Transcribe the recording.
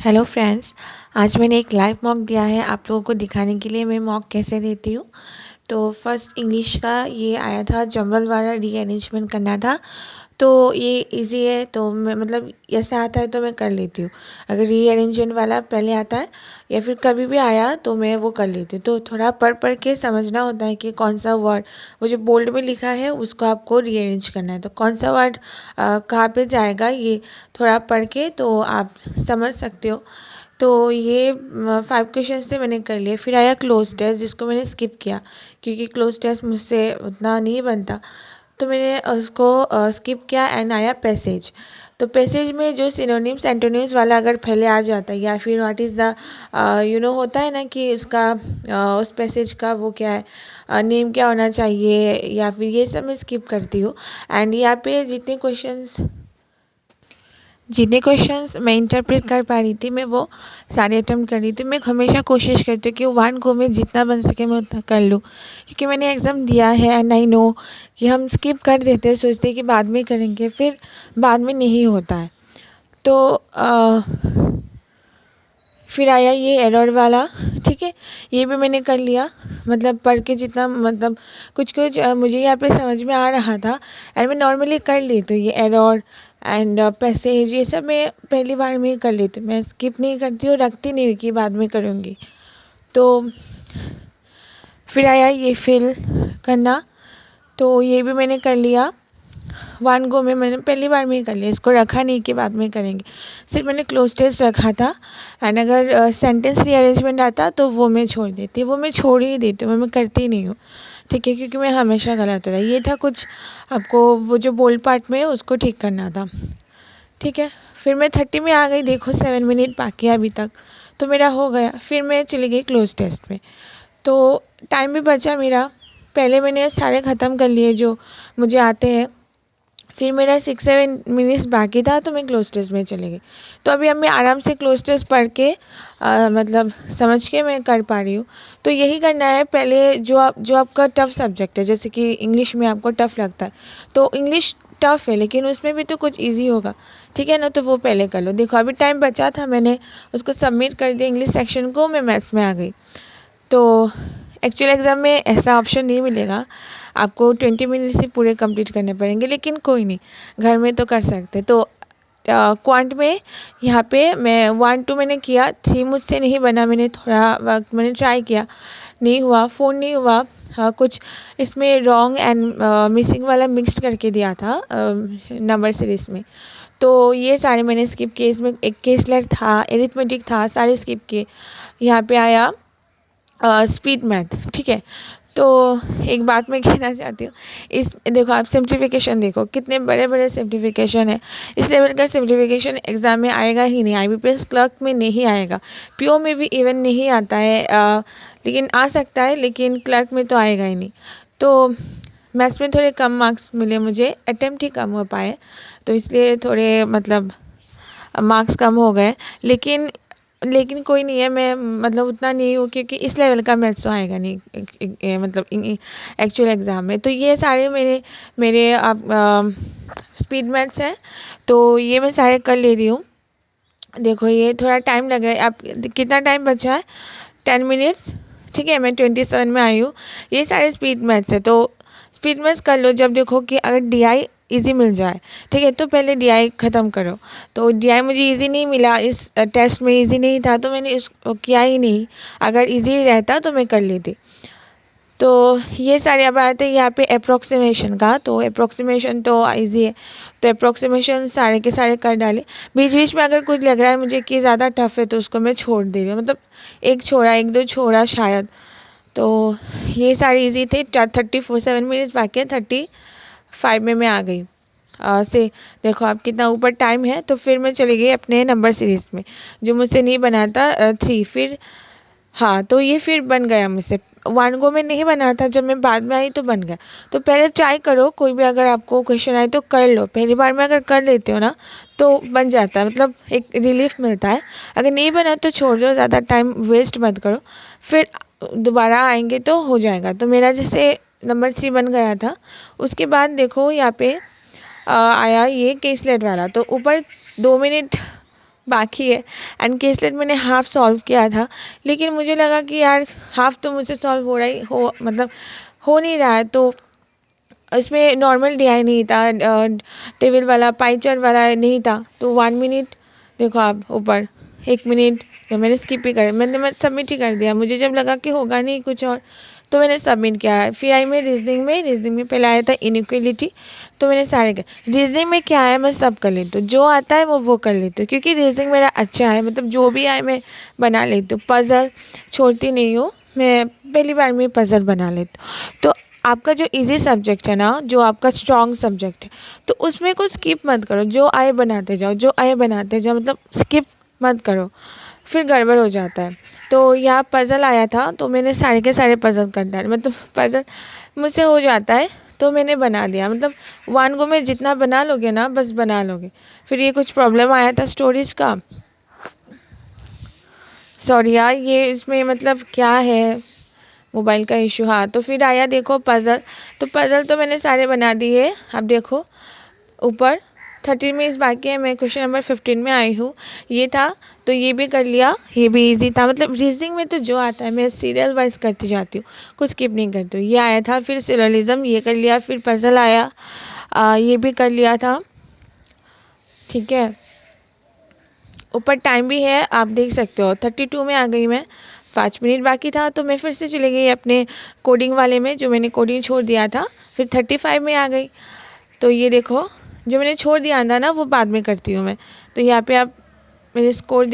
Hello friends. आज मैंने एक लाइव मॉक दिया है आप लोगों को दिखाने के लिए मैं मॉक कैसे देती हूँ। तो फर्स्ट इंग्लिश का ये आया था, जंबल वाला रीअरेंजमेंट करना था। तो ये इजी है, तो मैं मतलब ऐसा आता है तो मैं कर लेती हूँ। अगर रीअरेंजमेंट वाला पहले आता है या फिर कभी भी आया तो मैं वो कर लेती हूँ। तो थोड़ा पढ़ पढ़ के समझना होता है कि कौन सा वर्ड वो जो बोल्ड में लिखा है उसको आपको रीअरेंज करना है, तो कौन सा वर्ड कहाँ पे जाएगा ये थोड़ा पढ़ के तो आप समझ सकते हो। तो ये 5 क्वेश्चन से मैंने कर लिए। फिर आया क्लोज टेस्ट जिसको मैंने स्किप किया क्योंकि क्लोज टेस्ट मुझसे उतना नहीं बनता, तो मैंने उसको स्किप किया। एंड आया पैसेज। तो पैसेज में जो सिनोनिम्स एंटोनिम्स वाला अगर पहले आ जाता है या फिर व्हाट इज़ द होता है ना कि उसका उस पैसेज का वो क्या है, नेम क्या होना चाहिए या फिर ये सब मैं स्किप करती हूँ। एंड यहाँ पे जितने क्वेश्चंस मैं इंटरप्रेट कर पा रही थी मैं वो सारे अटेम्प्ट कर रही थी। मैं हमेशा कोशिश करती हूँ कि वन गो में जितना बन सके मैं उतना कर लूँ, क्योंकि मैंने एग्ज़ाम दिया है एंड आई नो कि हम स्किप कर देते हैं, सोचते हैं कि बाद में करेंगे, फिर बाद में नहीं होता है। तो फिर आया ये एरर वाला, ठीक है, ये भी मैंने कर लिया। मतलब पढ़ के जितना मतलब कुछ कुछ मुझे यहाँ पे समझ में आ रहा था एंड मैं नॉर्मली कर लेती हूँ। ये एरर एंड पैसेज ये सब मैं पहली बार में ही कर लेती हूँ, मैं स्किप नहीं करती हूँ, रखती नहीं हूँ कि बाद में करूँगी। तो फिर आया ये फिल करना, तो ये भी मैंने कर लिया। वन गो में मैंने पहली बार में ही कर लिया, इसको रखा नहीं कि बाद में करेंगे, सिर्फ मैंने क्लोज टेस्ट रखा था। एंड अगर सेंटेंस रीअरेंजमेंट आता तो वो मैं छोड़ देती, वो मैं छोड़ ही देती हूँ, मैं करती नहीं हूँ, ठीक है, क्योंकि मैं हमेशा गलत होता है। ये था कुछ आपको वो जो बोल्ड पार्ट में है उसको ठीक करना था, ठीक है। फिर मैं 30 में आ गई, देखो 7 मिनट बाकी है अभी तक, तो मेरा हो गया। फिर मैं चली गई क्लोज टेस्ट में, तो टाइम भी बचा मेरा। पहले मैंने सारे ख़त्म कर लिए जो मुझे आते हैं, फिर मेरा 6-7 मिनट्स बाकी था तो मैं क्लोज टेस्ट में चली गई। तो अभी मैं आराम से क्लोज टेस्ट पढ़ के मतलब समझ के मैं कर पा रही हूँ। तो यही करना है पहले, जो आपका टफ सब्जेक्ट है, जैसे कि इंग्लिश में आपको टफ लगता है तो इंग्लिश टफ है लेकिन उसमें भी तो कुछ ईजी होगा, ठीक है ना, तो वो पहले कर लो। देखो अभी टाइम बचा था, मैंने उसको सबमिट कर दिया इंग्लिश सेक्शन को, मैं मैथ्स में आ गई। तो एक्चुअल एग्ज़ाम में ऐसा ऑप्शन नहीं मिलेगा, आपको 20 मिनट्स ही पूरे कंप्लीट करने पड़ेंगे, लेकिन कोई नहीं, घर में तो कर सकते। तो क्वांट में यहाँ पे मैं 1-2 मैंने किया, 3 मुझसे नहीं बना, मैंने थोड़ा वक्त मैंने ट्राई किया, नहीं हुआ, फ़ोन नहीं हुआ। कुछ इसमें रॉन्ग एंड मिसिंग वाला मिक्स्ड करके दिया था नंबर सीरीज़ में, तो ये सारे मैंने स्किप किए। इसमें एक केसलर था, एरिथमेटिक था, सारे स्किप किए। यहाँ पे आया स्पीड मैथ, ठीक है। तो एक बात मैं कहना चाहती हूँ, इस देखो आप सिंप्लीफिकेशन देखो, कितने बड़े बड़े सिंप्लीफिकेशन है। इस लेवल का सिंप्लीफिकेशन एग्जाम में आएगा ही नहीं, आईबीपीएस क्लर्क में नहीं आएगा, पीओ में भी इवन नहीं आता है, लेकिन आ सकता है, लेकिन क्लर्क में तो आएगा ही नहीं। तो मैथ्स में थोड़े कम मार्क्स मिले मुझे, अटेम्प्ट ही कम हो पाए, तो इसलिए थोड़े मतलब मार्क्स कम हो गए। लेकिन लेकिन कोई नहीं है, मैं मतलब उतना नहीं हूँ क्योंकि इस लेवल का मैथ्स तो आएगा नहीं मतलब एक्चुअल एग्ज़ाम में। तो ये सारे मेरे मेरे आप स्पीड मैथ्स हैं, तो ये मैं सारे कर ले रही हूँ। देखो ये थोड़ा टाइम लग रहा है, आप कितना टाइम बचा है, 10 मिनट्स, ठीक है, मैं 27 में आई हूँ। ये सारे स्पीड मैथ्स है, तो स्पीड मैथ्स कर लो। जब देखो कि अगर डीआई इजी मिल जाए, ठीक है, तो पहले डीआई ख़त्म करो। तो डीआई मुझे इजी नहीं मिला, इस टेस्ट में इजी नहीं था तो मैंने इसको किया ही नहीं, अगर इजी रहता तो मैं कर लेती। तो ये सारे अब आते हैं यहाँ पे अप्रोक्सीमेशन का, तो अप्रोक्सीमेशन तो ईजी है, तो अप्रोक्सीमेशन सारे के सारे कर डाले। बीच बीच में अगर कुछ लग रहा है मुझे कि ज़्यादा टफ है तो उसको मैं छोड़ दे रही हूँ, मतलब एक छोड़ा, एक दो छोड़ा शायद। तो ये सारे इजी थे। 7 मिनट्स बाकी है, 35 में मैं आ गई। से देखो आप कितना ऊपर टाइम है। तो फिर मैं चली गई अपने नंबर सीरीज़ में, जो मुझसे नहीं बना था 3। फिर हाँ, तो ये फिर बन गया मुझसे, वन गो में नहीं बना था, जब मैं बाद में आई तो बन गया। तो पहले ट्राई करो, कोई भी अगर आपको क्वेश्चन आए तो कर लो, पहली बार में अगर कर लेते हो ना तो बन जाता है, मतलब एक रिलीफ मिलता है। अगर नहीं बना तो छोड़ दो, ज़्यादा टाइम वेस्ट मत करो, फिर दोबारा आएंगे तो हो जाएगा। तो मेरा जैसे नंबर 3 बन गया था। उसके बाद देखो यहाँ पे आया ये केसलेट वाला, तो ऊपर 2 मिनट बाकी है। एंड केसलेट मैंने हाफ सॉल्व किया था, लेकिन मुझे लगा कि यार हाफ तो मुझसे सॉल्व हो रहा ही हो, मतलब हो नहीं रहा है। तो इसमें नॉर्मल DI नहीं था, टेबल वाला पाई चार्ट वाला नहीं था। तो 1 मिनट देखो आप ऊपर, 1 मिनट तो मैंने स्किप ही कर, मैं सबमिट ही कर दिया। मुझे जब लगा कि होगा नहीं कुछ और, तो मैंने सबमिट किया। फिर आई मैं रीजनिंग में पहले आया था इनइक्वलिटी, तो मैंने सारे कर। रीजनिंग में क्या है, मैं सब कर लेती हूँ, जो आता है वो कर लेती हूँ, क्योंकि रीजनिंग मेरा अच्छा है, मतलब जो भी आए मैं बना लेती हूँ। पजल छोड़ती नहीं हूँ मैं, पहली बार में पजल बना लेती हूँ। तो आपका जो इजी सब्जेक्ट है ना, जो आपका स्ट्रॉन्ग सब्जेक्ट है, तो उसमें कुछ स्किप मत करो, जो आए बनाते जाओ, जो आए बनाते जाओ, मतलब स्किप मत करो, फिर गड़बड़ हो जाता है। तो यहाँ पजल आया था, तो मैंने सारे के सारे पजल कर डाले, मतलब पजल मुझसे हो जाता है तो मैंने बना दिया। मतलब 1 गो में जितना बना लोगे ना, बस बना लोगे। फिर ये कुछ प्रॉब्लम आया था स्टोरेज का, सॉरी यार, ये इसमें मतलब क्या है, मोबाइल का इशू। हाँ, तो फिर आया देखो पजल, तो पजल तो मैंने सारे बना दिए। अब देखो ऊपर 13 मिनट्स बाकी है, मैं क्वेश्चन नंबर 15 में आई हूँ। ये था, तो ये भी कर लिया, ये भी इजी था। मतलब रीजनिंग में तो जो आता है मैं सीरियल वाइज करती जाती हूँ, कुछ स्किप नहीं करती हूँ। ये आया था, फिर सिलोलिज्म ये कर लिया, फिर पजल आया, ये भी कर लिया था। ठीक है, ऊपर टाइम भी है, आप देख सकते हो 32 में आ गई मैं, 5 मिनट बाकी था। तो मैं फिर से चली गई अपने कोडिंग वाले में, जो मैंने कोडिंग छोड़ दिया था, फिर 35 में आ गई। तो ये देखो, जो मैंने छोड़ दिया था ना, वो बाद में करती हूँ मैं। तो यहाँ पे आप मेरे स्कोर